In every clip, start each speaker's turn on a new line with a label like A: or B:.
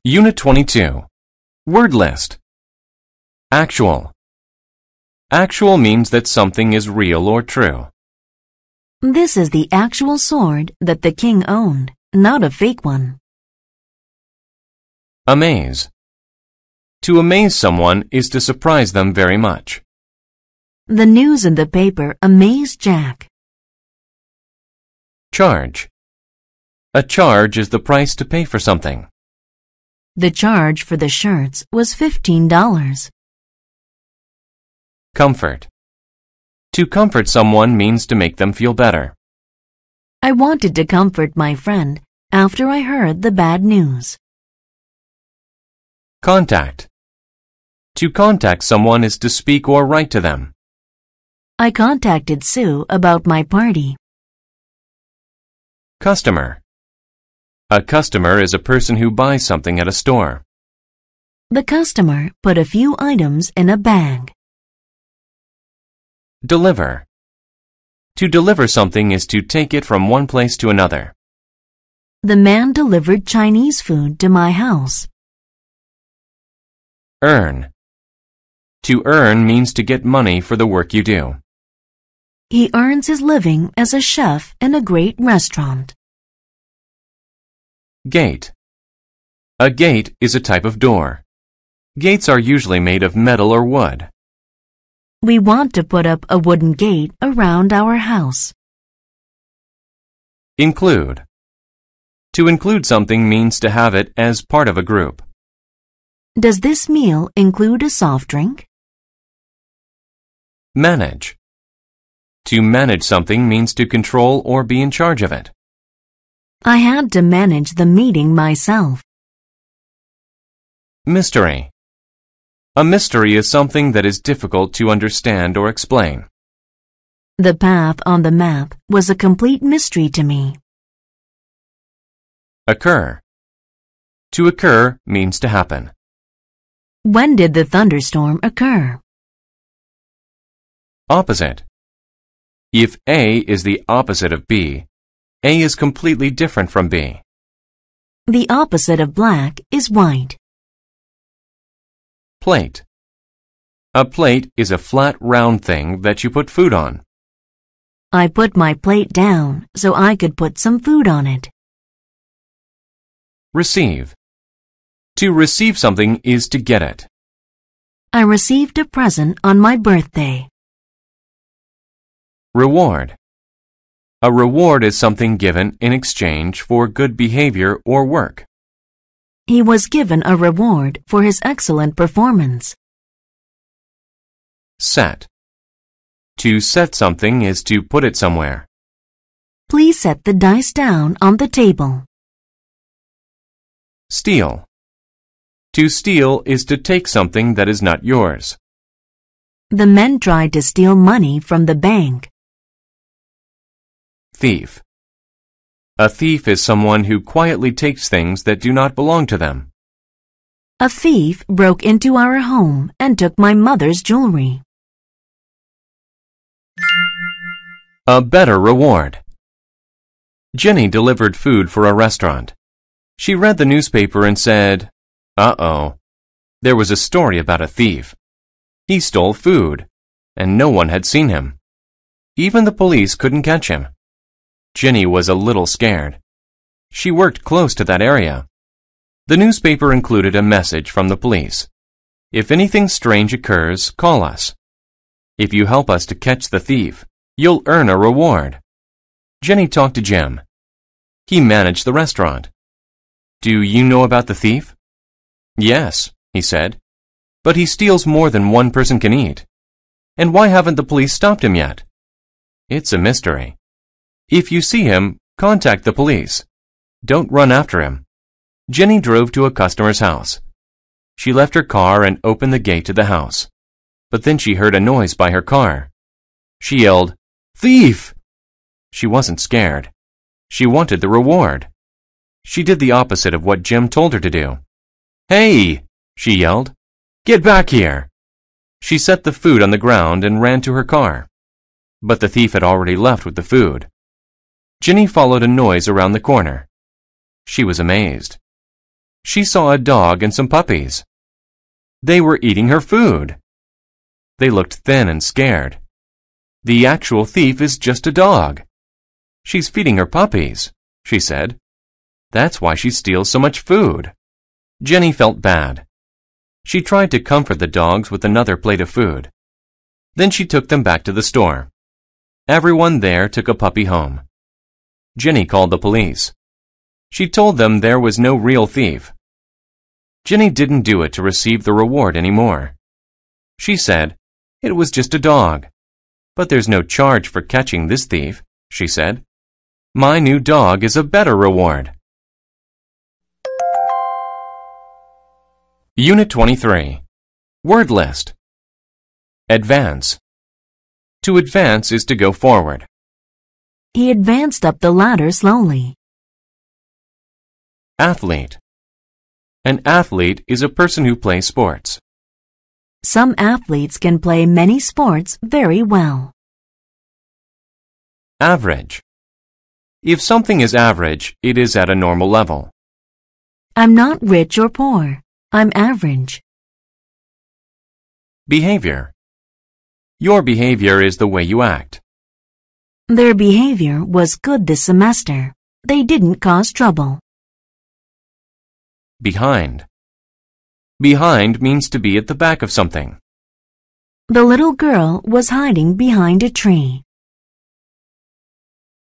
A: Unit 22. Word list. Actual. Actual means that something is real or true.
B: This is the actual sword that the king owned, not a fake one.
A: Amaze. To amaze someone is to surprise them very much.
B: The news in the paper amazed Jack.
A: Charge. A charge is the price to pay for something.
B: The charge for the shirts was $15.
A: Comfort. To comfort someone means to make them feel better.
B: I wanted to comfort my friend after I heard the bad news.
A: Contact. To contact someone is to speak or write to them.
B: I contacted Sue about my party.
A: Customer. A customer is a person who buys something at a store.
B: The customer put a few items in a bag.
A: Deliver. To deliver something is to take it from one place to another.
B: The man delivered Chinese food to my house.
A: Earn. To earn means to get money for the work you do.
B: He earns his living as a chef in a great restaurant.
A: Gate. A gate is a type of door. Gates are usually made of metal or wood.
B: We want to put up a wooden gate around our house.
A: Include. To include something means to have it as part of a group.
B: Does this meal include a soft drink?
A: Manage. To manage something means to control or be in charge of it.
B: I had to manage the meeting myself.
A: Mystery. A mystery is something that is difficult to understand or explain.
B: The path on the map was a complete mystery to me.
A: Occur. To occur means to happen.
B: When did the thunderstorm occur?
A: Opposite. If A is the opposite of B, A is completely different from B.
B: The opposite of black is white.
A: Plate. A plate is a flat, round thing that you put food on.
B: I put my plate down so I could put some food on it.
A: Receive. To receive something is to get it.
B: I received a present on my birthday.
A: Reward. A reward is something given in exchange for good behavior or work.
B: He was given a reward for his excellent performance.
A: Set. To set something is to put it somewhere.
B: Please set the dice down on the table.
A: Steal. To steal is to take something that is not yours.
B: The men tried to steal money from the bank.
A: Thief. A thief is someone who quietly takes things that do not belong to them.
B: A thief broke into our home and took my mother's jewelry.
A: A better reward. Jenny delivered food for a restaurant. She read the newspaper and said, "Uh-oh, there was a story about a thief. He stole food, and no one had seen him. Even the police couldn't catch him." Jenny was a little scared. She worked close to that area. The newspaper included a message from the police. "If anything strange occurs, call us. If you help us to catch the thief, you'll earn a reward." Jenny talked to Jim. He managed the restaurant. "Do you know about the thief?" "Yes," he said, "but he steals more than one person can eat. And why haven't the police stopped him yet?" "It's a mystery. If you see him, contact the police. Don't run after him." Jenny drove to a customer's house. She left her car and opened the gate to the house. But then she heard a noise by her car. She yelled, "Thief!" She wasn't scared. She wanted the reward. She did the opposite of what Jim told her to do. "Hey!" she yelled. "Get back here!" She set the food on the ground and ran to her car. But the thief had already left with the food. Jenny followed a noise around the corner. She was amazed. She saw a dog and some puppies. They were eating her food. They looked thin and scared. The actual thief is just a dog. She's feeding her puppies, she said. That's why she steals so much food. Jenny felt bad. She tried to comfort the dogs with another plate of food. Then she took them back to the store. Everyone there took a puppy home. Jenny called the police. She told them there was no real thief. Jenny didn't do it to receive the reward anymore. She said, "It was just a dog. But there's no charge for catching this thief," she said. "My new dog is a better reward." Unit 23. Word list. Advance. To advance is to go forward.
B: He advanced up the ladder slowly.
A: Athlete. An athlete is a person who plays sports.
B: Some athletes can play many sports very well.
A: Average. If something is average, it is at a normal level.
B: I'm not rich or poor. I'm average.
A: Behavior. Your behavior is the way you act.
B: Their behavior was good this semester. They didn't cause trouble.
A: Behind. Behind means to be at the back of something.
B: The little girl was hiding behind a tree.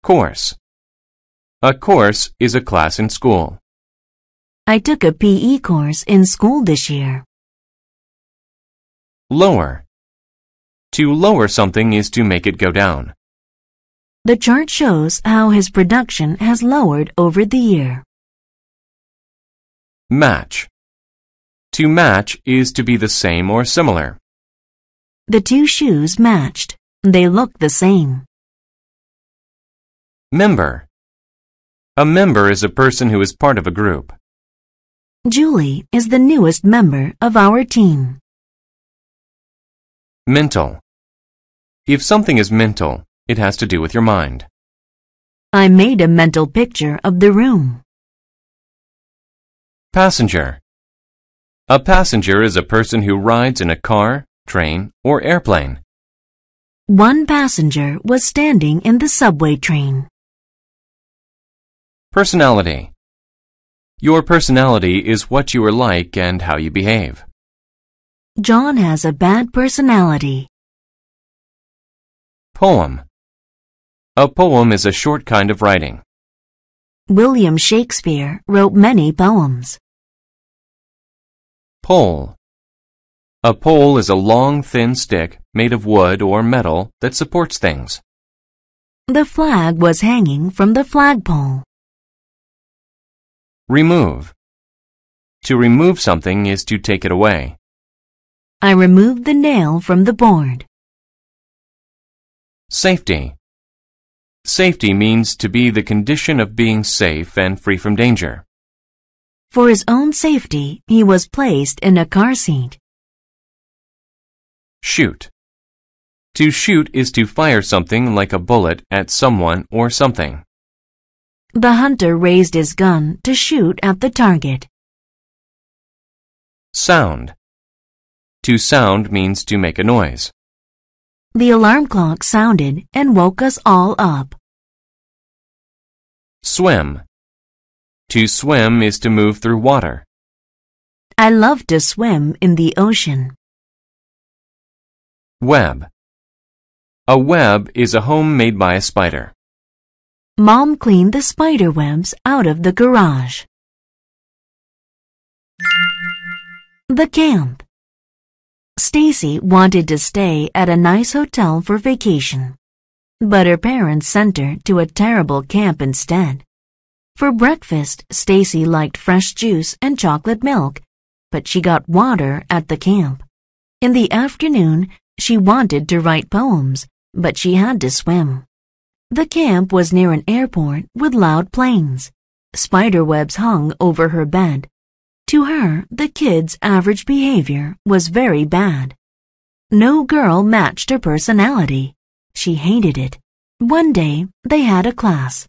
A: Course. A course is a class in school.
B: I took a PE course in school this year.
A: Lower. To lower something is to make it go down.
B: The chart shows how his production has lowered over the year.
A: Match. To match is to be the same or similar.
B: The two shoes matched. They look the same.
A: Member. A member is a person who is part of a group.
B: Julie is the newest member of our team.
A: Mental. If something is mental, it has to do with your mind.
B: I made a mental picture of the room.
A: Passenger. A passenger is a person who rides in a car, train, or airplane.
B: One passenger was standing in the subway train.
A: Personality. Your personality is what you are like and how you behave.
B: John has a bad personality.
A: Poem. A poem is a short kind of writing.
B: William Shakespeare wrote many poems.
A: Pole. A pole is a long, thin stick made of wood or metal that supports things.
B: The flag was hanging from the flagpole.
A: Remove. To remove something is to take it away.
B: I removed the nail from the board.
A: Safety. Safety means to be the condition of being safe and free from danger.
B: For his own safety, he was placed in a car seat.
A: Shoot. To shoot is to fire something like a bullet at someone or something.
B: The hunter raised his gun to shoot at the target.
A: Sound. To sound means to make a noise.
B: The alarm clock sounded and woke us all up.
A: Swim. To swim is to move through water.
B: I love to swim in the ocean.
A: Web. A web is a home made by a spider.
B: Mom cleaned the spider webs out of the garage. The camp. Stacy wanted to stay at a nice hotel for vacation, but her parents sent her to a terrible camp instead. For breakfast, Stacy liked fresh juice and chocolate milk, but she got water at the camp. In the afternoon, she wanted to write poems, but she had to swim. The camp was near an airport with loud planes. Spider webs hung over her bed. To her, the kids' average behavior was very bad. No girl matched her personality. She hated it. One day, they had a class.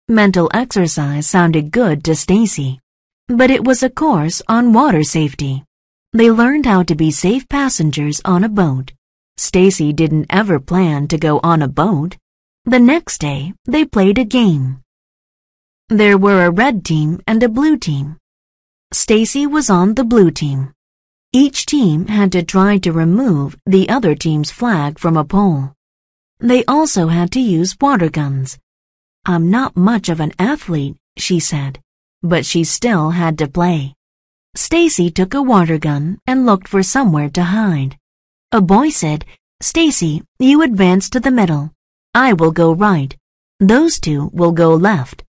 B: Mental exercise sounded good to Stacy. but it was a course on water safety. They learned how to be safe passengers on a boat. Stacy didn't ever plan to go on a boat. The next day, they played a game. There were a red team and a blue team. Stacy was on the blue team. Each team had to try to remove the other team's flag from a pole. They also had to use water guns. "I'm not much of an athlete," she said, but she still had to play. Stacy took a water gun and looked for somewhere to hide. A boy said, "Stacy, you advance to the middle. I will go right. Those two will go left."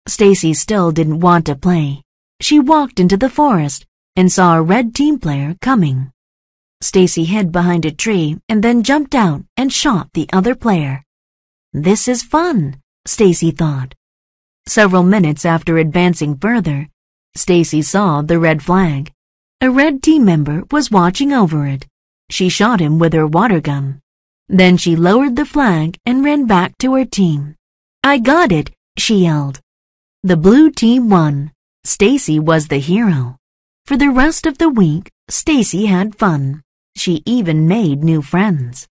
B: Stacy still didn't want to play. She walked into the forest and saw a red team player coming. Stacy hid behind a tree and then jumped out and shot the other player. "This is fun," Stacy thought. Several minutes after advancing further, Stacy saw the red flag. A red team member was watching over it. She shot him with her water gun. Then she lowered the flag and ran back to her team. "I got it," she yelled. The blue team won. Stacy was the hero. For the rest of the week, Stacy had fun. She even made new friends.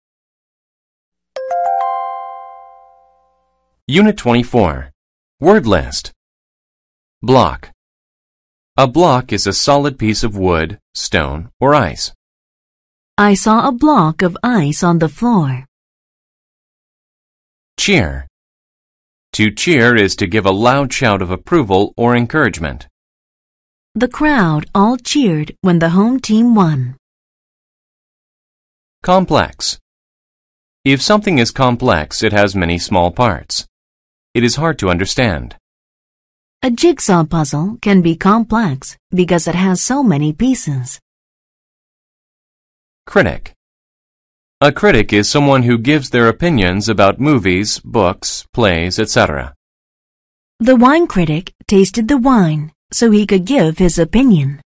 A: Unit 24. Word list. Block. A block is a solid piece of wood, stone, or ice.
B: I saw a block of ice on the floor.
A: Cheer. To cheer is to give a loud shout of approval or encouragement.
B: The crowd all cheered when the home team won.
A: Complex. If something is complex, it has many small parts. It is hard to understand.
B: A jigsaw puzzle can be complex because it has so many pieces.
A: Critic. A critic is someone who gives their opinions about movies, books, plays, etc.
B: The wine critic tasted the wine so he could give his opinion.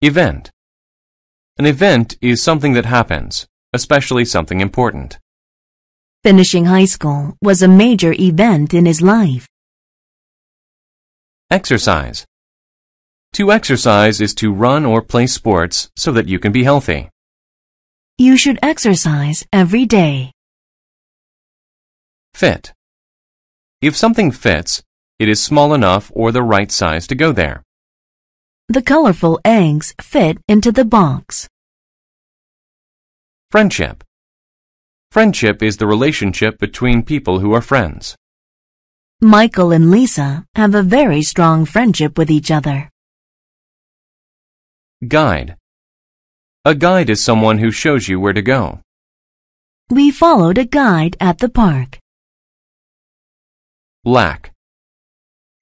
A: Event. An event is something that happens, especially something important.
B: Finishing high school was a major event in his life.
A: Exercise. To exercise is to run or play sports so that you can be healthy.
B: You should exercise every day.
A: Fit. If something fits, it is small enough or the right size to go there.
B: The colorful eggs fit into the box.
A: Friendship. Friendship is the relationship between people who are friends.
B: Michael and Lisa have a very strong friendship with each other.
A: Guide. A guide is someone who shows you where to go.
B: We followed a guide at the park.
A: Lack.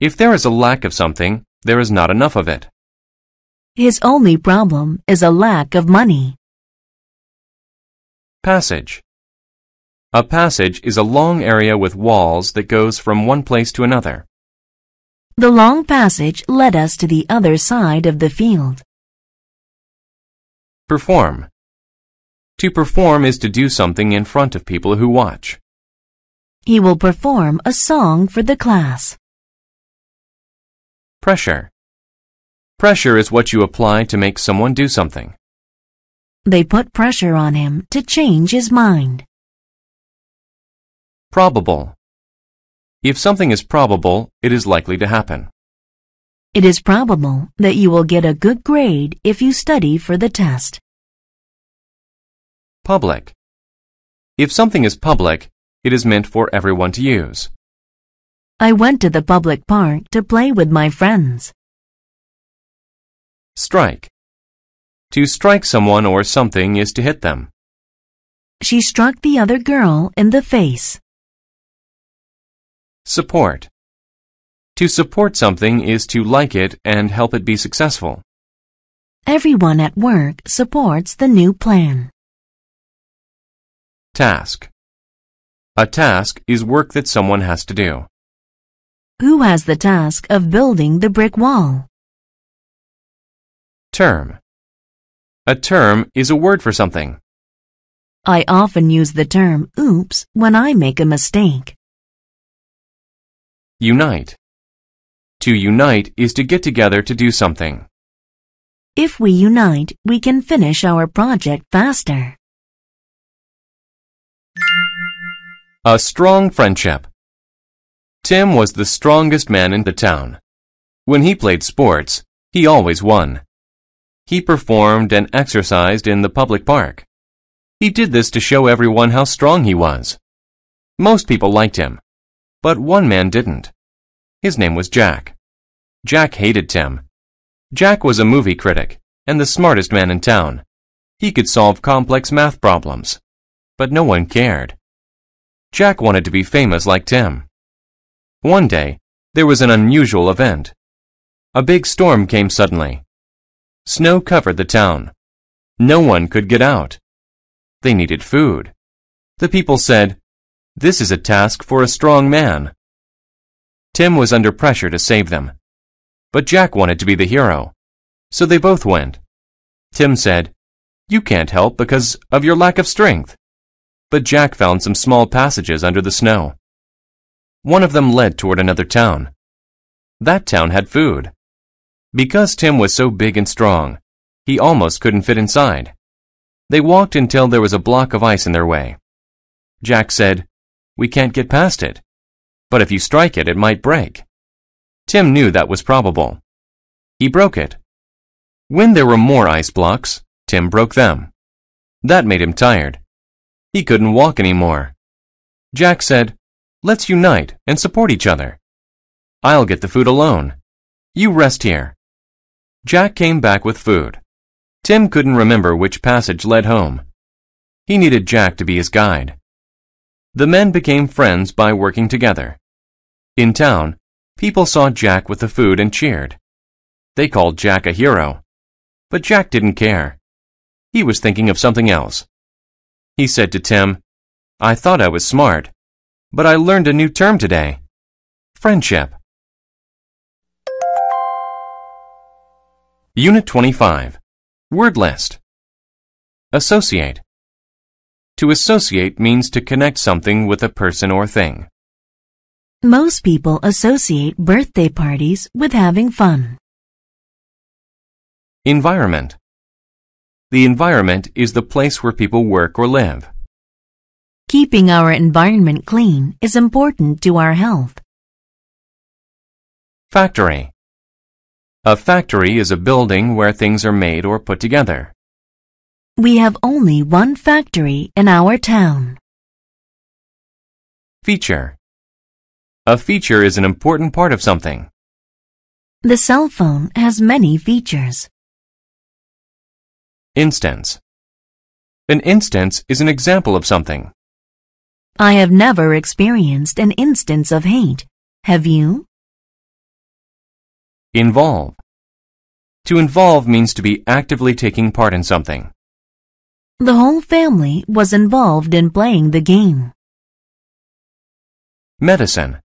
A: If there is a lack of something, there is not enough of it.
B: His only problem is a lack of money.
A: Passage. A passage is a long area with walls that goes from one place to another.
B: The long passage led us to the other side of the field.
A: Perform. To perform is to do something in front of people who watch.
B: He will perform a song for the class.
A: Pressure. Pressure is what you apply to make someone do something.
B: They put pressure on him to change his mind.
A: Probable. If something is probable, it is likely to happen.
B: It is probable that you will get a good grade if you study for the test.
A: Public. If something is public, it is meant for everyone to use.
B: I went to the public park to play with my friends.
A: Strike. To strike someone or something is to hit them.
B: She struck the other girl in the face.
A: Support. To support something is to like it and help it be successful.
B: Everyone at work supports the new plan.
A: Task. A task is work that someone has to do.
B: Who has the task of building the brick wall?
A: Term. A term is a word for something.
B: I often use the term oops when I make a mistake.
A: Unite. To unite is to get together to do something.
B: If we unite, we can finish our project faster.
A: A strong friendship. Tim was the strongest man in the town. When he played sports, he always won. He performed and exercised in the public park. He did this to show everyone how strong he was. Most people liked him, but one man didn't. His name was Jack. Jack hated Tim. Jack was a movie critic and the smartest man in town. He could solve complex math problems, but no one cared. Jack wanted to be famous like Tim. One day, there was an unusual event. A big storm came suddenly. Snow covered the town. No one could get out. They needed food. The people said, "This is a task for a strong man." Tim was under pressure to save them. But Jack wanted to be the hero, so they both went. Tim said, "You can't help because of your lack of strength." But Jack found some small passages under the snow. One of them led toward another town. That town had food. Because Tim was so big and strong, he almost couldn't fit inside. They walked until there was a block of ice in their way. Jack said, "We can't get past it, but if you strike it, it might break." Tim knew that was probable. He broke it. When there were more ice blocks, Tim broke them. That made him tired. He couldn't walk anymore. Jack said, "Let's unite and support each other. I'll get the food alone. You rest here." Jack came back with food. Tim couldn't remember which passage led home. He needed Jack to be his guide. The men became friends by working together. In town, people saw Jack with the food and cheered. They called Jack a hero. But Jack didn't care. He was thinking of something else. He said to Tim, "I thought I was smart, but I learned a new term today. Friendship." Unit 25. Word list. Associate. To associate means to connect something with a person or thing.
B: Most people associate birthday parties with having fun.
A: Environment. The environment is the place where people work or live.
B: Keeping our environment clean is important to our health.
A: Factory. A factory is a building where things are made or put together.
B: We have only one factory in our town.
A: Feature. A feature is an important part of something.
B: The cell phone has many features.
A: Instance. An instance is an example of something.
B: I have never experienced an instance of hate. Have you?
A: Involve. To involve means to be actively taking part in something.
B: The whole family was involved in playing the game.
A: Medicine.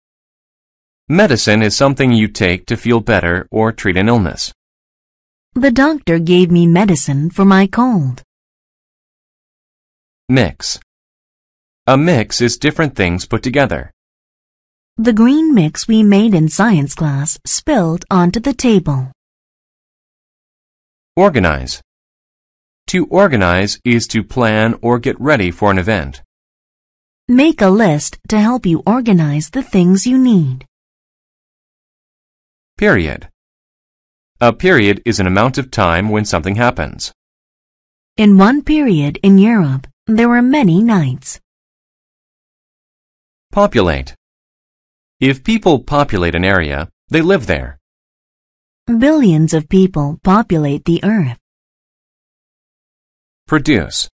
A: Medicine is something you take to feel better or treat an illness.
B: The doctor gave me medicine for my cold.
A: Mix. A mix is different things put together.
B: The green mix we made in science class spilled onto the table.
A: Organize. To organize is to plan or get ready for an event.
B: Make a list to help you organize the things you need.
A: Period. A period is an amount of time when something happens.
B: In one period in Europe, there were many nights.
A: Populate. If people populate an area, they live there.
B: Billions of people populate the earth.
A: Produce.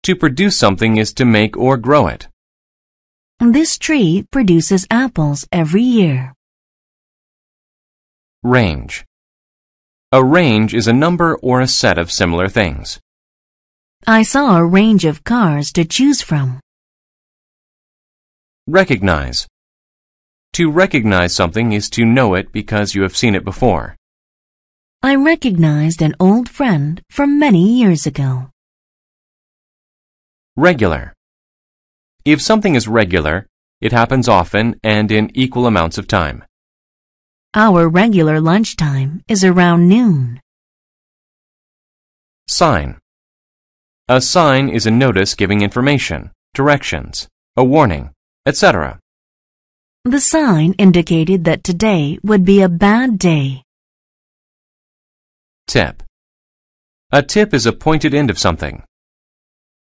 A: To produce something is to make or grow it.
B: This tree produces apples every year.
A: Range. A range is a number or a set of similar things.
B: I saw a range of cars to choose from.
A: Recognize. To recognize something is to know it because you have seen it before.
B: I recognized an old friend from many years ago.
A: Regular. If something is regular, it happens often and in equal amounts of time.
B: Our regular lunchtime is around noon.
A: Sign. A sign is a notice giving information, directions, a warning, etc.
B: The sign indicated that today would be a bad day.
A: Tip. A tip is a pointed end of something.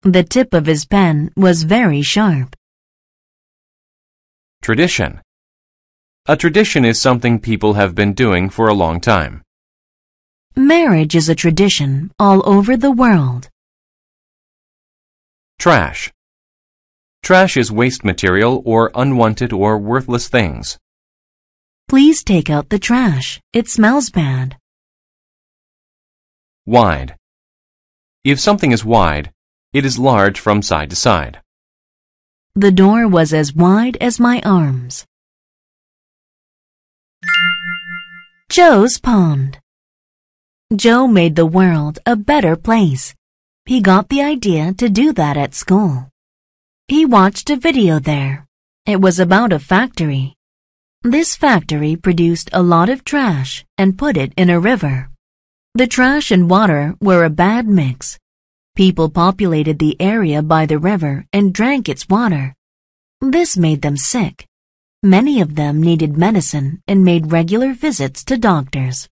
B: The tip of his pen was very sharp.
A: Tradition. A tradition is something people have been doing for a long time.
B: Marriage is a tradition all over the world.
A: Trash. Trash is waste material or unwanted or worthless things.
B: Please take out the trash. It smells bad.
A: Wide. If something is wide, it is large from side to side.
B: The door was as wide as my arms. Joe's pond. Joe made the world a better place. He got the idea to do that at school. He watched a video there. It was about a factory. This factory produced a lot of trash and put it in a river. The trash and water were a bad mix. People populated the area by the river and drank its water. This made them sick. Many of them needed medicine and made regular visits to doctors.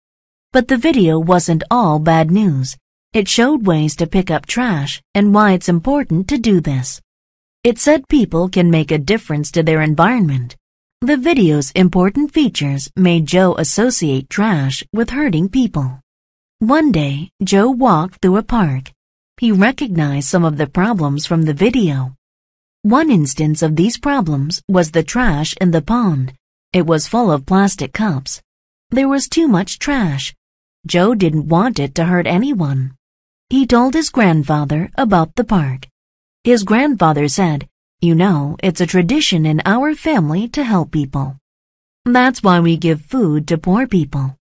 B: But the video wasn't all bad news. It showed ways to pick up trash and why it's important to do this. It said people can make a difference to their environment. The video's important features made Joe associate trash with hurting people. One day, Joe walked through a park. He recognized some of the problems from the video. One instance of these problems was the trash in the pond. It was full of plastic cups. There was too much trash. Joe didn't want it to hurt anyone. He told his grandfather about the park. His grandfather said, "You know, it's a tradition in our family to help people. That's why we give food to poor people.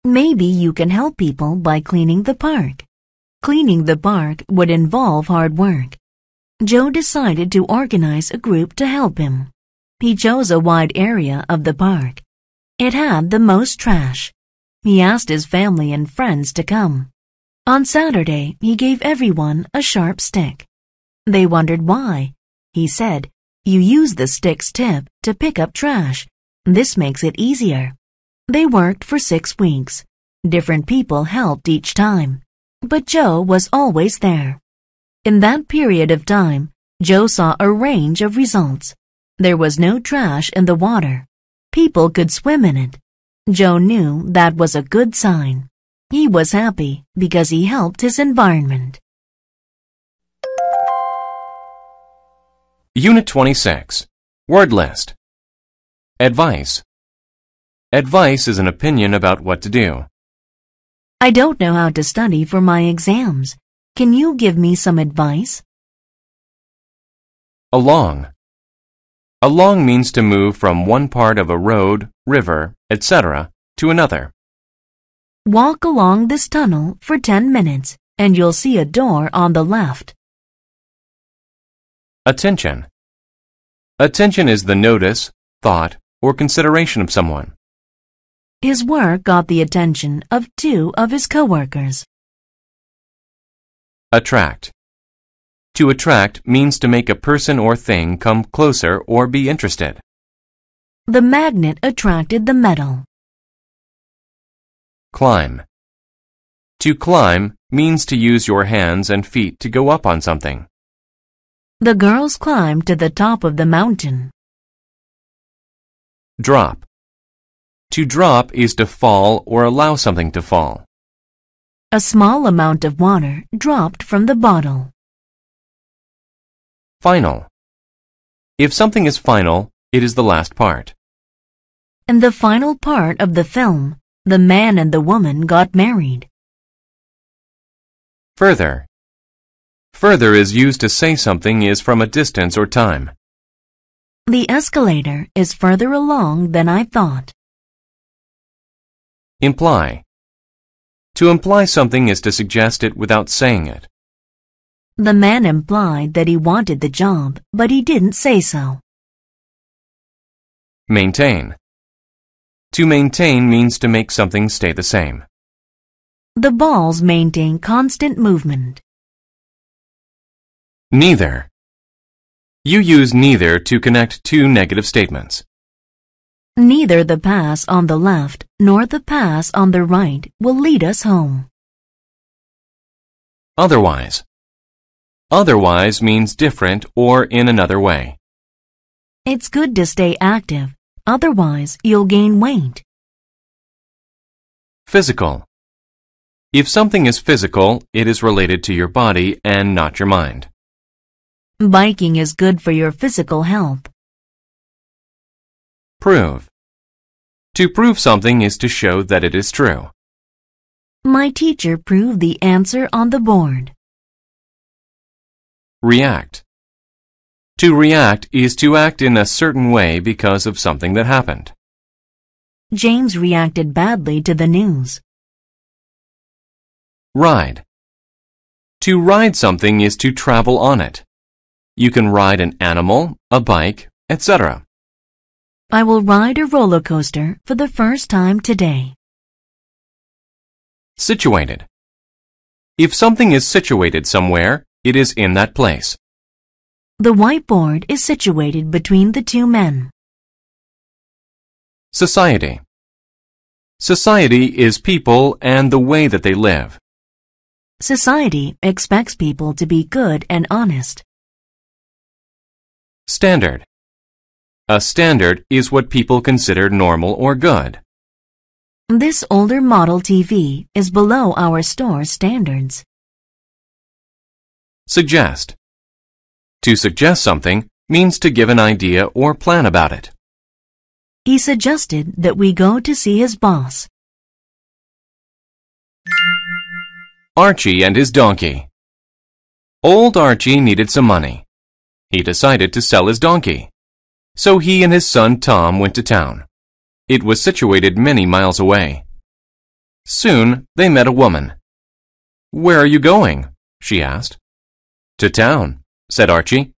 B: Maybe you can help people by cleaning the park." Cleaning the park would involve hard work. Joe decided to organize a group to help him. He chose a wide area of the park. It had the most trash. He asked his family and friends to come. On Saturday, he gave everyone a sharp stick. They wondered why. He said, "You use the stick's tip to pick up trash. This makes it easier." They worked for 6 weeks. Different people helped each time, but Joe was always there. In that period of time, Joe saw a range of results. There was no trash in the water. People could swim in it. Joe knew that was a good sign. He was happy because he helped his environment.
A: Unit 26. Word list. Advice. Advice is an opinion about what to do.
B: I don't know how to study for my exams. Can you give me some advice?
A: Along. Along means to move from one part of a road, river, etc. to another.
B: Walk along this tunnel for 10 minutes and you'll see a door on the left.
A: Attention. Attention is the notice, thought, or consideration of someone.
B: His work got the attention of 2 of his coworkers.
A: Attract. To attract means to make a person or thing come closer or be interested.
B: The magnet attracted the metal.
A: Climb. To climb means to use your hands and feet to go up on something.
B: The girls climbed to the top of the mountain.
A: Drop. To drop is to fall or allow something to fall.
B: A small amount of water dropped from the bottle.
A: Final. If something is final, it is the last part.
B: In the final part of the film, the man and the woman got married.
A: Further. Further is used to say something is from a distance or time.
B: The escalator is further along than I thought.
A: Imply. To imply something is to suggest it without saying it.
B: The man implied that he wanted the job, but he didn't say so.
A: Maintain. To maintain means to make something stay the same.
B: The balls maintain constant movement.
A: Neither. You use neither to connect two negative statements.
B: Neither the pass on the left nor the pass on the right will lead us home.
A: Otherwise. Otherwise means different or in another way.
B: It's good to stay active, otherwise you'll gain weight.
A: Physical. If something is physical, it is related to your body and not your mind.
B: Biking is good for your physical health.
A: Prove. To prove something is to show that it is true.
B: My teacher proved the answer on the board.
A: React. To react is to act in a certain way because of something that happened.
B: James reacted badly to the news.
A: Ride. To ride something is to travel on it. You can ride an animal, a bike, etc.
B: I will ride a roller coaster for the first time today.
A: Situated. If something is situated somewhere, it is in that place.
B: The whiteboard is situated between the two men.
A: Society. Society is people and the way that they live.
B: Society expects people to be good and honest.
A: Standard. A standard is what people consider normal or good.
B: This older model TV is below our store standards.
A: Suggest. To suggest something means to give an idea or plan about it.
B: He suggested that we go to see his boss.
A: Archie and his donkey. Old Archie needed some money. He decided to sell his donkey. So he and his son Tom went to town. It was situated many miles away. Soon they met a woman. "Where are you going?" she asked. "To town," said Archie.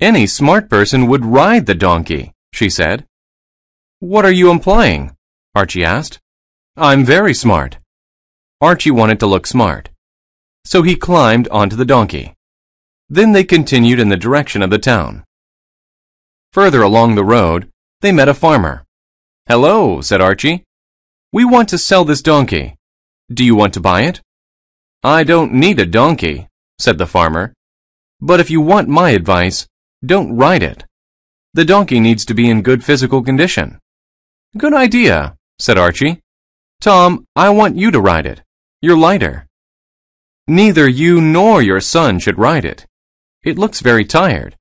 A: "Any smart person would ride the donkey," she said. "What are you implying?" Archie asked. "I'm very smart." Archie wanted to look smart, so he climbed onto the donkey. Then they continued in the direction of the town. Further along the road, they met a farmer. "Hello," said Archie. "We want to sell this donkey. Do you want to buy it?" "I don't need a donkey," said the farmer. "But if you want my advice, don't ride it. The donkey needs to be in good physical condition." "Good idea," said Archie. "Tom, I want you to ride it. You're lighter." "Neither you nor your son should ride it. It looks very tired.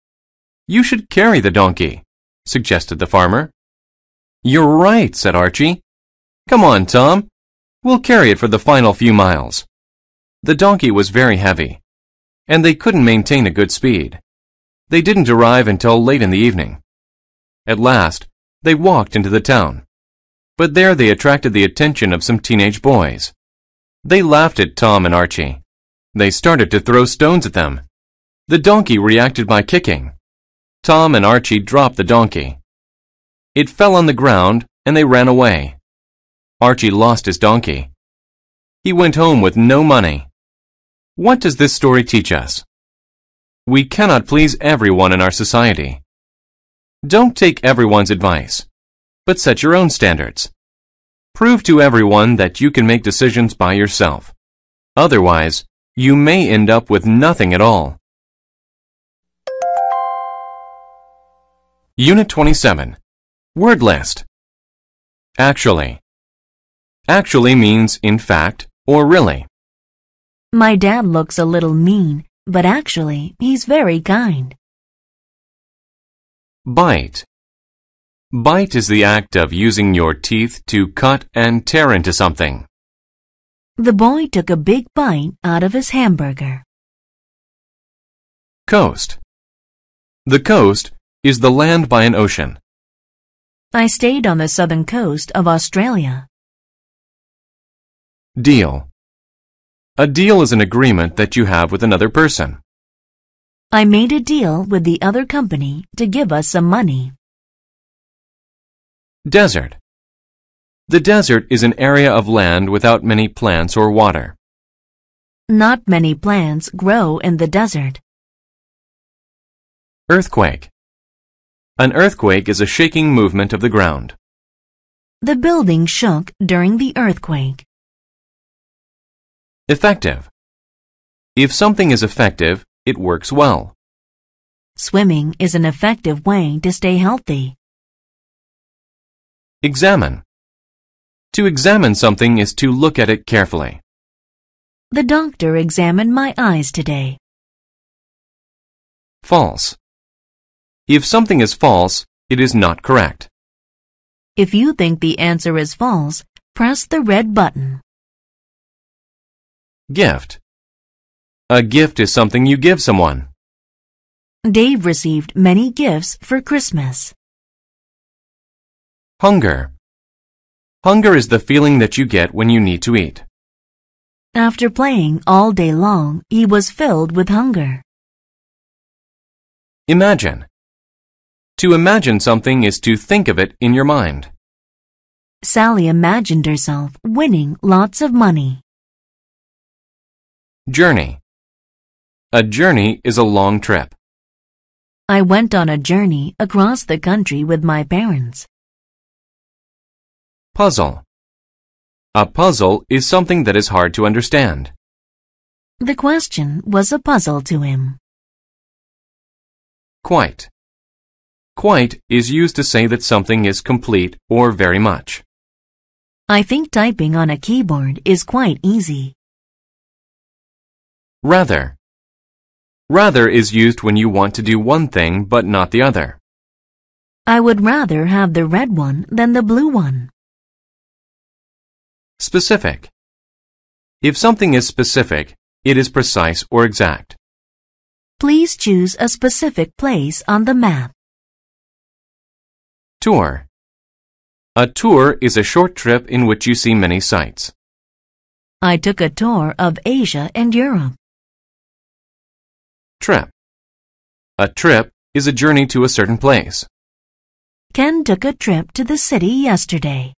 A: You should carry the donkey," suggested the farmer. "You're right," said Archie. "Come on, Tom. We'll carry it for the final few miles." The donkey was very heavy, and they couldn't maintain a good speed. They didn't arrive until late in the evening. At last, they walked into the town. But there they attracted the attention of some teenage boys. They laughed at Tom and Archie. They started to throw stones at them. The donkey reacted by kicking. Tom and Archie dropped the donkey. It fell on the ground and they ran away. Archie lost his donkey. He went home with no money. What does this story teach us? We cannot please everyone in our society. Don't take everyone's advice, but set your own standards. Prove to everyone that you can make decisions by yourself. Otherwise, you may end up with nothing at all. Unit 27. Word list. Actually. Actually means in fact or really.
B: My dad looks a little mean, but actually he's very kind.
A: Bite. Bite is the act of using your teeth to cut and tear into something.
B: The boy took a big bite out of his hamburger.
A: Coast. The coast is the land by an ocean.
B: I stayed on the southern coast of Australia.
A: Deal. A deal is an agreement that you have with another person.
B: I made a deal with the other company to give us some money.
A: Desert. The desert is an area of land without many plants or water.
B: Not many plants grow in the desert.
A: Earthquake. An earthquake is a shaking movement of the ground.
B: The building shook during the earthquake.
A: Effective. If something is effective, it works well.
B: Swimming is an effective way to stay healthy.
A: Examine. To examine something is to look at it carefully.
B: The doctor examined my eyes today.
A: False. If something is false, it is not correct.
B: If you think the answer is false, press the red button.
A: Gift. A gift is something you give someone.
B: Dave received many gifts for Christmas.
A: Hunger. Hunger is the feeling that you get when you need to eat.
B: After playing all day long, he was filled with hunger.
A: Imagine. To imagine something is to think of it in your mind.
B: Sally imagined herself winning lots of money.
A: Journey. A journey is a long trip.
B: I went on a journey across the country with my parents.
A: Puzzle. A puzzle is something that is hard to understand.
B: The question was a puzzle to him.
A: Quite. Quite is used to say that something is complete or very much.
B: I think typing on a keyboard is quite easy.
A: Rather. Rather is used when you want to do one thing but not the other.
B: I would rather have the red one than the blue one.
A: Specific. If something is specific, it is precise or exact.
B: Please choose a specific place on the map.
A: Tour. A tour is a short trip in which you see many sights.
B: I took a tour of Asia and Europe.
A: Trip. A trip is a journey to a certain place.
B: Ken took a trip to the city yesterday.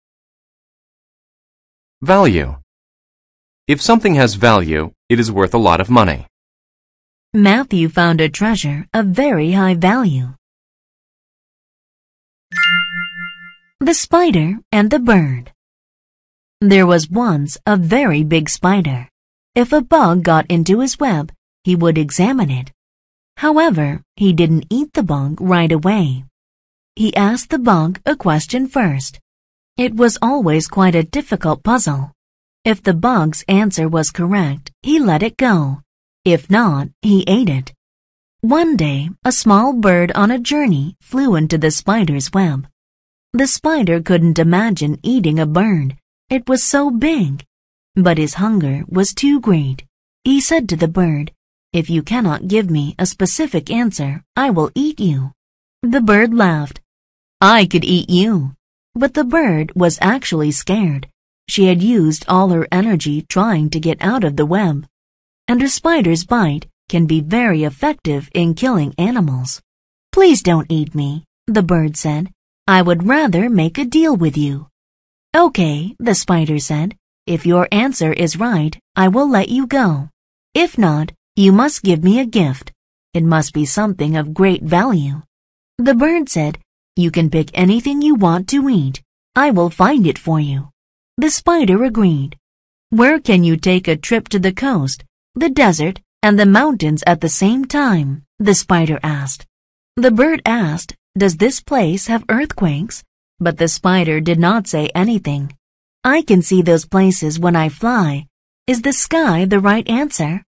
A: Value. If something has value, it is worth a lot of money.
B: Matthew found a treasure of very high value. The spider and the bird. There was once a very big spider. If a bug got into his web, he would examine it. However, he didn't eat the bug right away. He asked the bug a question first. It was always quite a difficult puzzle. If the bug's answer was correct, he let it go. If not, he ate it. One day, a small bird on a journey flew into the spider's web. The spider couldn't imagine eating a bird. It was so big. But his hunger was too great. He said to the bird, "If you cannot give me a specific answer, I will eat you." The bird laughed. "I could eat you." But the bird was actually scared. She had used all her energy trying to get out of the web. And a spider's bite can be very effective in killing animals. "Please don't eat me," the bird said. "I would rather make a deal with you." "Okay," the spider said. "If your answer is right, I will let you go. If not, you must give me a gift. It must be something of great value." The bird said, "You can pick anything you want to eat. I will find it for you." The spider agreed. "Where can you take a trip to the coast, the desert, and the mountains at the same time?" the spider asked. The bird asked, "Does this place have earthquakes?" But the spider did not say anything. "I can see those places when I fly. Is the sky the right answer?"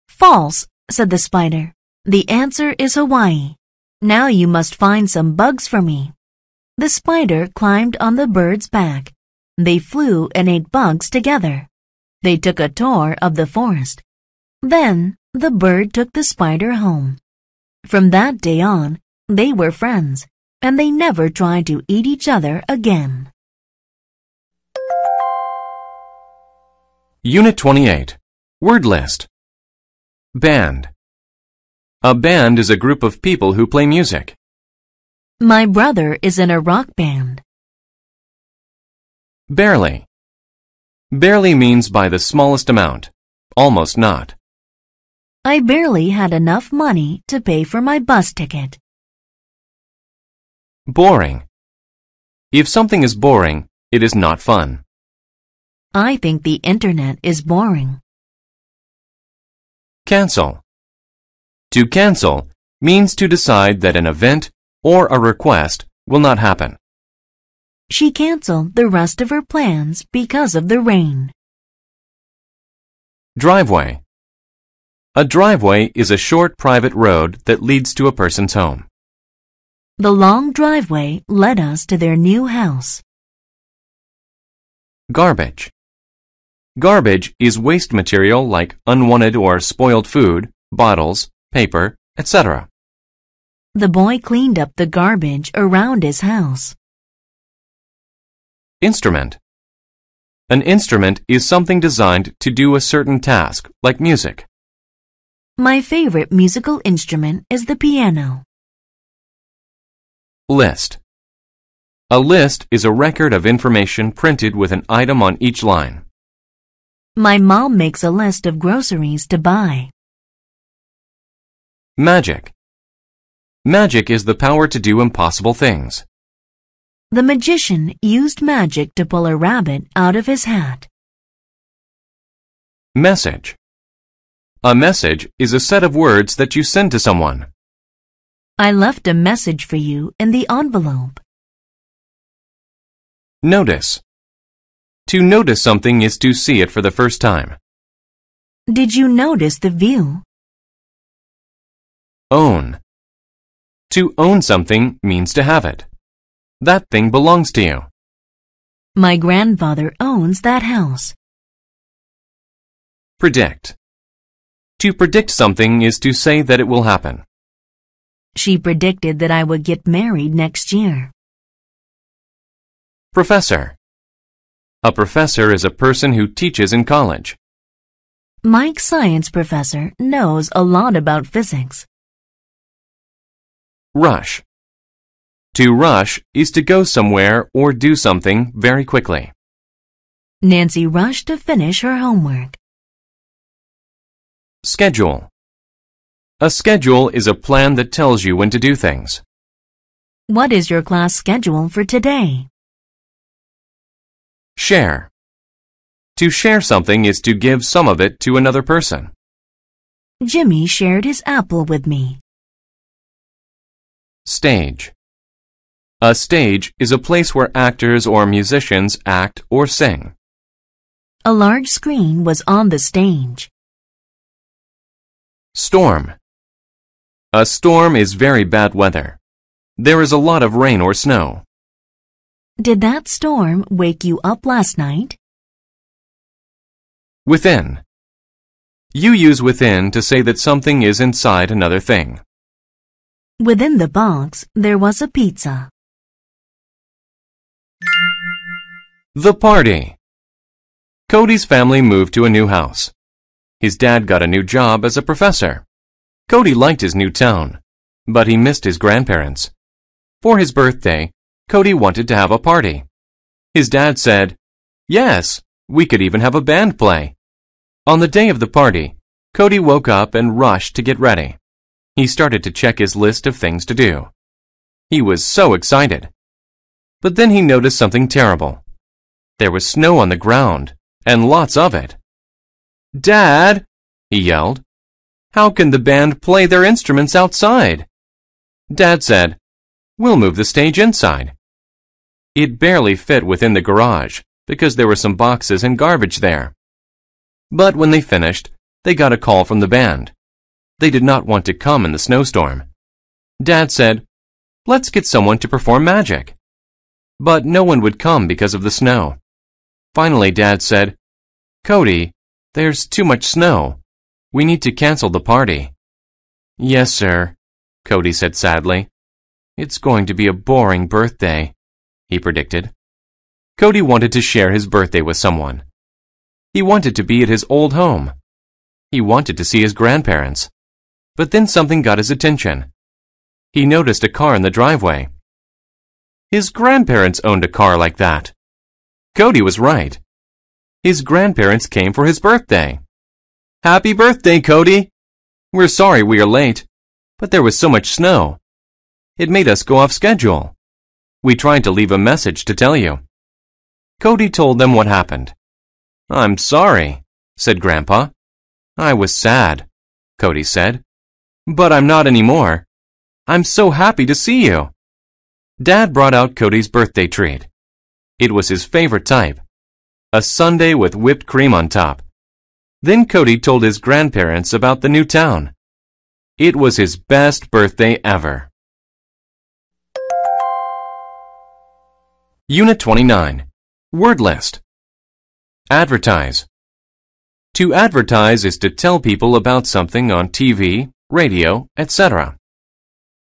B: "False," said the spider. "The answer is Hawaii. Now you must find some bugs for me." The spider climbed on the bird's back. They flew and ate bugs together. They took a tour of the forest. Then the bird took the spider home. From that day on, they were friends, and they never tried to eat each other again.
A: Unit 28. Word list. Band. A band is a group of people who play music.
B: My brother is in a rock band.
A: Barely. Barely means by the smallest amount, almost not.
B: I barely had enough money to pay for my bus ticket.
A: Boring. If something is boring, it is not fun.
B: I think the internet is boring.
A: Cancel. To cancel means to decide that an event or a request will not happen.
B: She canceled the rest of her plans because of the rain.
A: Driveway. A driveway is a short private road that leads to a person's home.
B: The long driveway led us to their new house.
A: Garbage. Garbage is waste material like unwanted or spoiled food, bottles, paper, etc.
B: The boy cleaned up the garbage around his house.
A: Instrument. An instrument is something designed to do a certain task, like music.
B: My favorite musical instrument is the piano.
A: List. A list is a record of information printed with an item on each line.
B: My mom makes a list of groceries to buy.
A: Magic. Magic is the power to do impossible things.
B: The magician used magic to pull a rabbit out of his hat.
A: Message. A message is a set of words that you send to someone.
B: I left a message for you in the envelope.
A: Notice. To notice something is to see it for the first time.
B: Did you notice the view?
A: Own. To own something means to have it. That thing belongs to you.
B: My grandfather owns that house.
A: Predict. To predict something is to say that it will happen.
B: She predicted that I would get married next year.
A: Professor. A professor is a person who teaches in college.
B: Mike's science professor knows a lot about physics.
A: Rush. To rush is to go somewhere or do something very quickly.
B: Nancy rushed to finish her homework.
A: Schedule. A schedule is a plan that tells you when to do things.
B: What is your class schedule for today?
A: Share. To share something is to give some of it to another person.
B: Jimmy shared his apple with me.
A: Stage. A stage is a place where actors or musicians act or sing.
B: A large screen was on the stage.
A: Storm. A storm is very bad weather. There is a lot of rain or snow.
B: Did that storm wake you up last night?
A: Within. You use within to say that something is inside another thing.
B: Within the box, there was a pizza.
A: The party. Cody's family moved to a new house. His dad got a new job as a professor. Cody liked his new town, but he missed his grandparents. For his birthday, Cody wanted to have a party. His dad said, "Yes, we could even have a band play." On the day of the party, Cody woke up and rushed to get ready. He started to check his list of things to do. He was so excited. But then he noticed something terrible. There was snow on the ground, and lots of it. "Dad," he yelled, "how can the band play their instruments outside?" Dad said, "We'll move the stage inside." It barely fit within the garage because there were some boxes and garbage there. But when they finished, they got a call from the band. They did not want to come in the snowstorm. Dad said, "Let's get someone to perform magic." But no one would come because of the snow. Finally, Dad said, "Cody, there's too much snow. We need to cancel the party." "Yes, sir," Cody said sadly. "It's going to be a boring birthday," he predicted. Cody wanted to share his birthday with someone. He wanted to be at his old home. He wanted to see his grandparents. But then something got his attention. He noticed a car in the driveway. His grandparents owned a car like that. Cody was right. His grandparents came for his birthday. Happy birthday, Cody! We're sorry we are late, but there was so much snow. It made us go off schedule. We tried to leave a message to tell you. Cody told them what happened. I'm sorry, said Grandpa. I was sad, Cody said. But I'm not anymore. I'm so happy to see you. Dad brought out Cody's birthday treat. It was his favorite type, a sundae with whipped cream on top. Then Cody told his grandparents about the new town. It was his best birthday ever. Unit 29. Word list. Advertise. To advertise is to tell people about something on TV, radio, etc.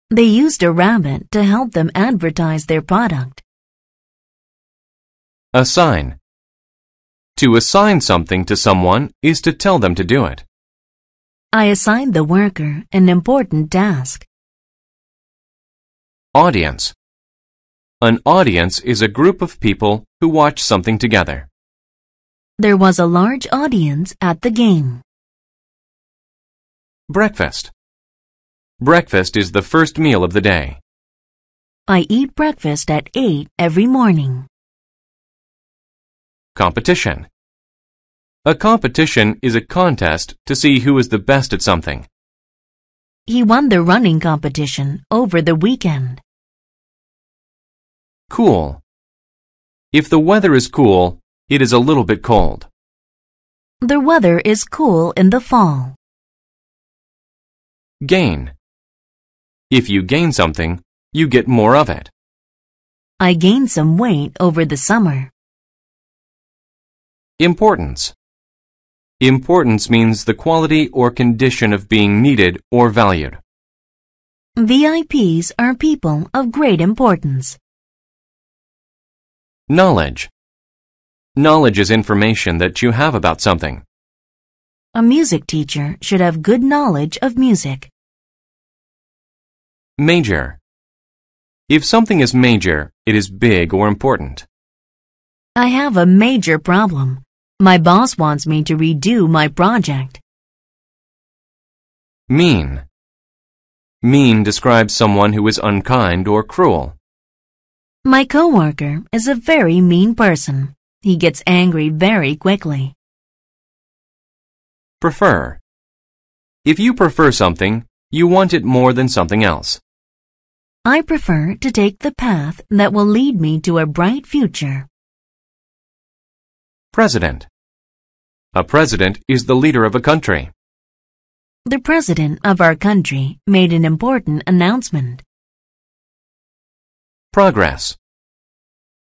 B: They used a rabbit to help them advertise their product.
A: Assign. To assign something to someone is to tell them to do it.
B: I assigned the worker an important task.
A: Audience. An audience is a group of people who watch something together.
B: There was a large audience at the game.
A: Breakfast. Breakfast is the first meal of the day.
B: I eat breakfast at 8 every morning.
A: Competition. A competition is a contest to see who is the best at something.
B: He won the running competition over the weekend.
A: Cool. If the weather is cool, it is a little bit cold.
B: The weather is cool in the fall.
A: Gain. If you gain something, you get more of it.
B: I gained some weight over the summer.
A: Importance. Importance means the quality or condition of being needed or valued.
B: VIPs are people of great importance.
A: Knowledge. Knowledge is information that you have about something.
B: A music teacher should have good knowledge of music.
A: Major. If something is major, it is big or important.
B: I have a major problem. My boss wants me to redo my project.
A: Mean. Mean describes someone who is unkind or cruel.
B: My coworker is a very mean person. He gets angry very quickly.
A: Prefer. If you prefer something, you want it more than something else.
B: I prefer to take the path that will lead me to a bright future.
A: President. A president is the leader of a country.
B: The president of our country made an important announcement.
A: Progress.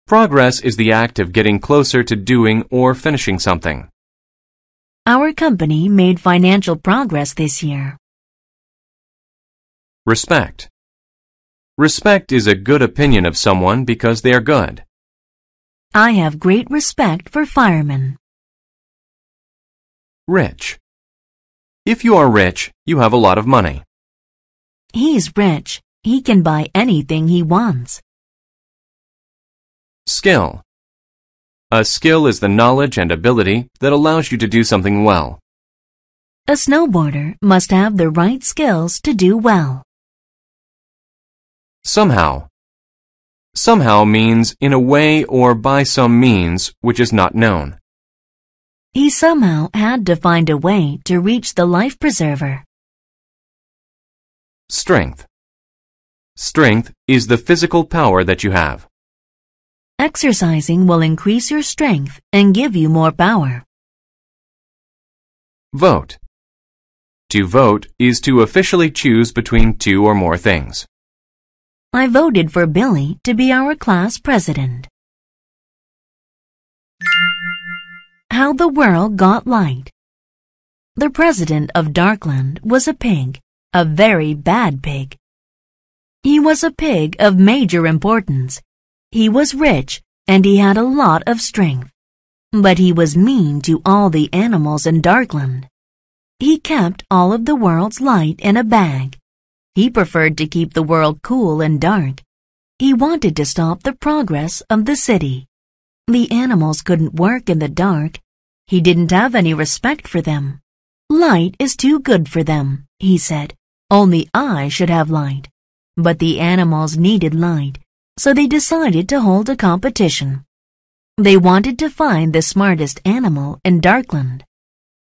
A: Progress is the act of getting closer to doing or finishing something.
B: Our company made financial progress this year.
A: Respect. Respect is a good opinion of someone because they are good.
B: I have great respect for firemen.
A: Rich. If you are rich, you have a lot of money.
B: He's rich. He can buy anything he wants.
A: Skill. A skill is the knowledge and ability that allows you to do something well.
B: A snowboarder must have the right skills to do well.
A: Somehow. Somehow means in a way or by some means which is not known.
B: He somehow had to find a way to reach the life preserver.
A: Strength. Strength is the physical power that you have.
B: Exercising will increase your strength and give you more power.
A: Vote. To vote is to officially choose between two or more things.
B: I voted for Billy to be our class president. How the world got light. The president of Darkland was a pig, a very bad pig. He was a pig of major importance. He was rich and he had a lot of strength. But he was mean to all the animals in Darkland. He kept all of the world's light in a bag. He preferred to keep the world cool and dark. He wanted to stop the progress of the city. The animals couldn't work in the dark. He didn't have any respect for them. Light is too good for them, he said. Only I should have light. But the animals needed light, so they decided to hold a competition. They wanted to find the smartest animal in Darkland.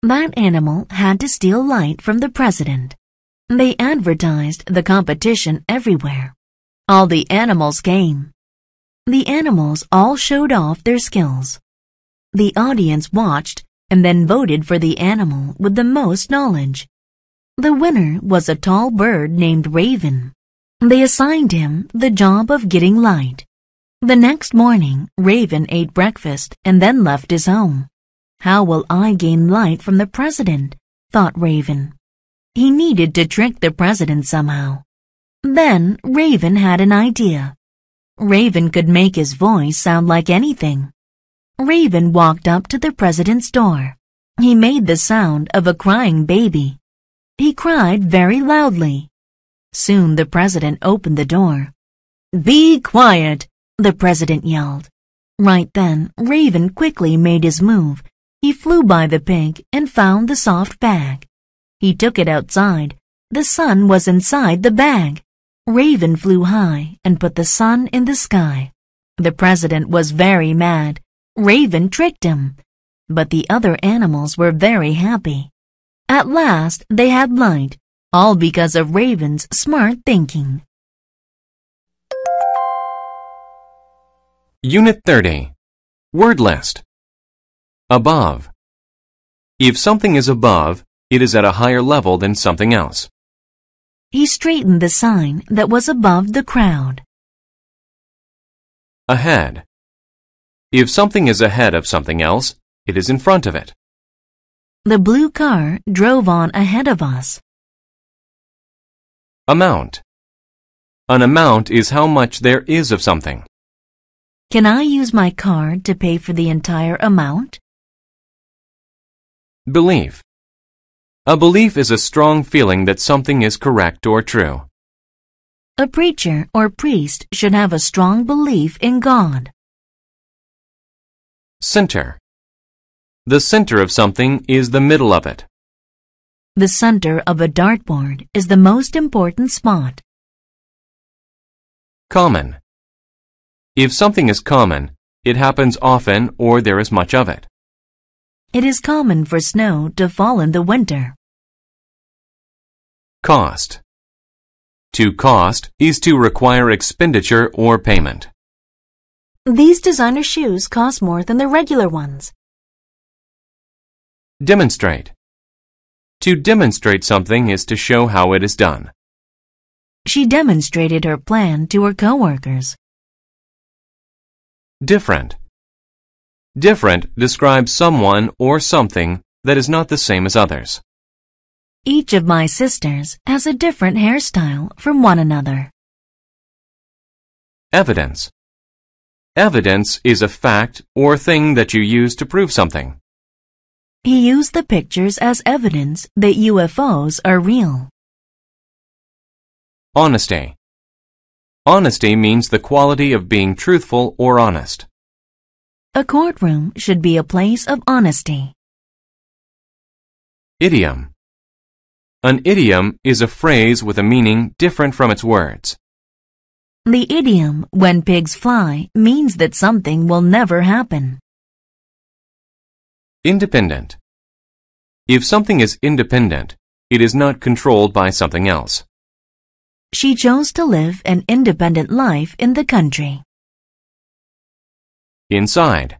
B: That animal had to steal light from the president. They advertised the competition everywhere. All the animals came. The animals all showed off their skills. The audience watched and then voted for the animal with the most knowledge. The winner was a tall bird named Raven. They assigned him the job of getting light. The next morning, Raven ate breakfast and then left his home. How will I gain light from the president? Thought Raven. He needed to trick the president somehow. Then Raven had an idea. Raven could make his voice sound like anything. Raven walked up to the president's door. He made the sound of a crying baby. He cried very loudly. Soon the president opened the door. "Be quiet!" the president yelled. Right then, Raven quickly made his move. He flew by the pig and found the soft bag. He took it outside. The sun was inside the bag. Raven flew high and put the sun in the sky. The president was very mad. Raven tricked him. But the other animals were very happy. At last, they had light, all because of Raven's smart thinking.
A: Unit 30. Word list. Above. If something is above, it is at a higher level than something else.
B: He straightened the sign that was above the crowd.
A: Ahead. If something is ahead of something else, it is in front of it.
B: The blue car drove on ahead of us.
A: Amount. An amount is how much there is of something.
B: Can I use my card to pay for the entire amount?
A: Belief. A belief is a strong feeling that something is correct or true.
B: A preacher or priest should have a strong belief in God.
A: Center. The center of something is the middle of it.
B: The center of a dartboard is the most important spot.
A: Common. If something is common, it happens often or there is much of it.
B: It is common for snow to fall in the winter.
A: Cost. To cost is to require expenditure or payment.
B: These designer shoes cost more than the regular ones.
A: Demonstrate. To demonstrate something is to show how it is done.
B: She demonstrated her plan to her coworkers.
A: Different. Different describes someone or something that is not the same as others.
B: Each of my sisters has a different hairstyle from one another.
A: Evidence. Evidence is a fact or thing that you use to prove something.
B: He used the pictures as evidence that UFOs are real.
A: Honesty. Honesty means the quality of being truthful or honest.
B: A courtroom should be a place of honesty.
A: Idiom. An idiom is a phrase with a meaning different from its words.
B: The idiom, "when pigs fly," means that something will never happen.
A: Independent. If something is independent, it is not controlled by something else.
B: She chose to live an independent life in the country.
A: Inside.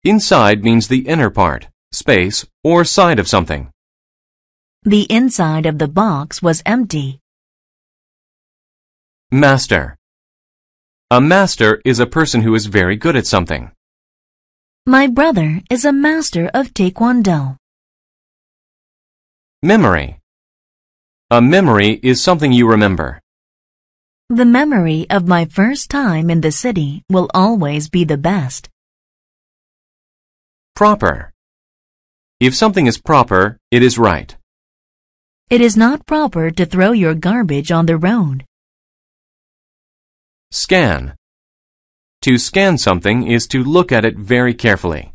A: Inside means the inner part, space, or side of something.
B: The inside of the box was empty.
A: Master. A master is a person who is very good at something.
B: My brother is a master of Taekwondo.
A: Memory. A memory is something you remember.
B: The memory of my first time in the city will always be the best.
A: Proper. If something is proper, it is right.
B: It is not proper to throw your garbage on the road.
A: Scan. To scan something is to look at it very carefully.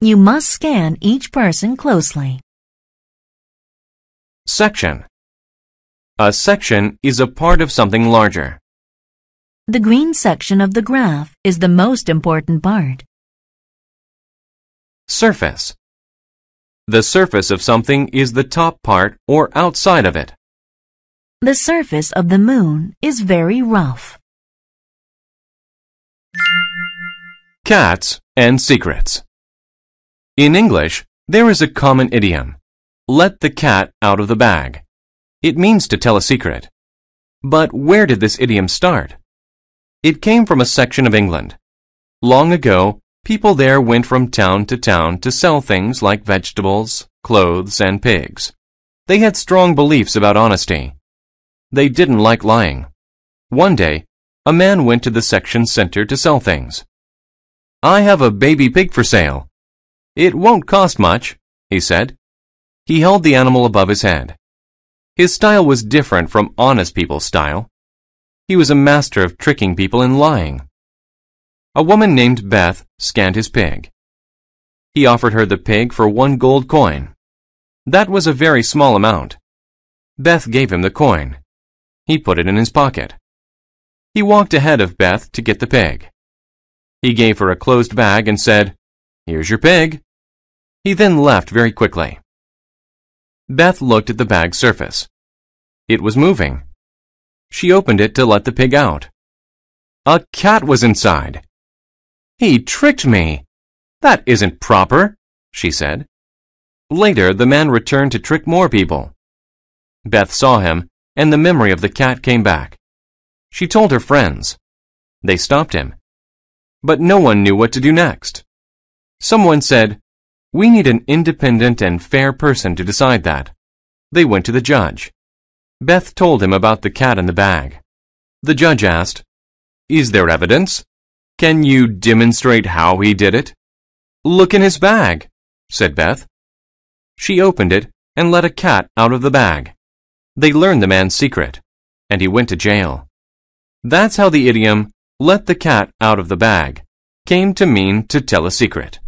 B: You must scan each person closely.
A: Section. A section is a part of something larger.
B: The green section of the graph is the most important part.
A: Surface. The surface of something is the top part or outside of it.
B: The surface of the moon is very rough.
A: Cats and secrets. In English, there is a common idiom, let the cat out of the bag. It means to tell a secret. But where did this idiom start? It came from a section of England. Long ago, people there went from town to sell things like vegetables, clothes, and pigs. They had strong beliefs about honesty. They didn't like lying. One day, a man went to the section center to sell things. I have a baby pig for sale. It won't cost much, he said. He held the animal above his head. His style was different from honest people's style. He was a master of tricking people and lying. A woman named Beth scanned his pig. He offered her the pig for 1 gold coin. That was a very small amount. Beth gave him the coin. He put it in his pocket. He walked ahead of Beth to get the pig. He gave her a closed bag and said, "Here's your pig." He then left very quickly. Beth looked at the bag's surface. It was moving. She opened it to let the pig out. A cat was inside. "He tricked me. That isn't proper," she said. Later, the man returned to trick more people. Beth saw him, and the memory of the cat came back. She told her friends. They stopped him. But no one knew what to do next. Someone said, "We need an independent and fair person to decide that." They went to the judge. Beth told him about the cat in the bag. The judge asked, "Is there evidence? Can you demonstrate how he did it?" "Look in his bag," said Beth. She opened it and let a cat out of the bag. They learned the man's secret, and he went to jail. That's how the idiom, "let the cat out of the bag," came to mean to tell a secret.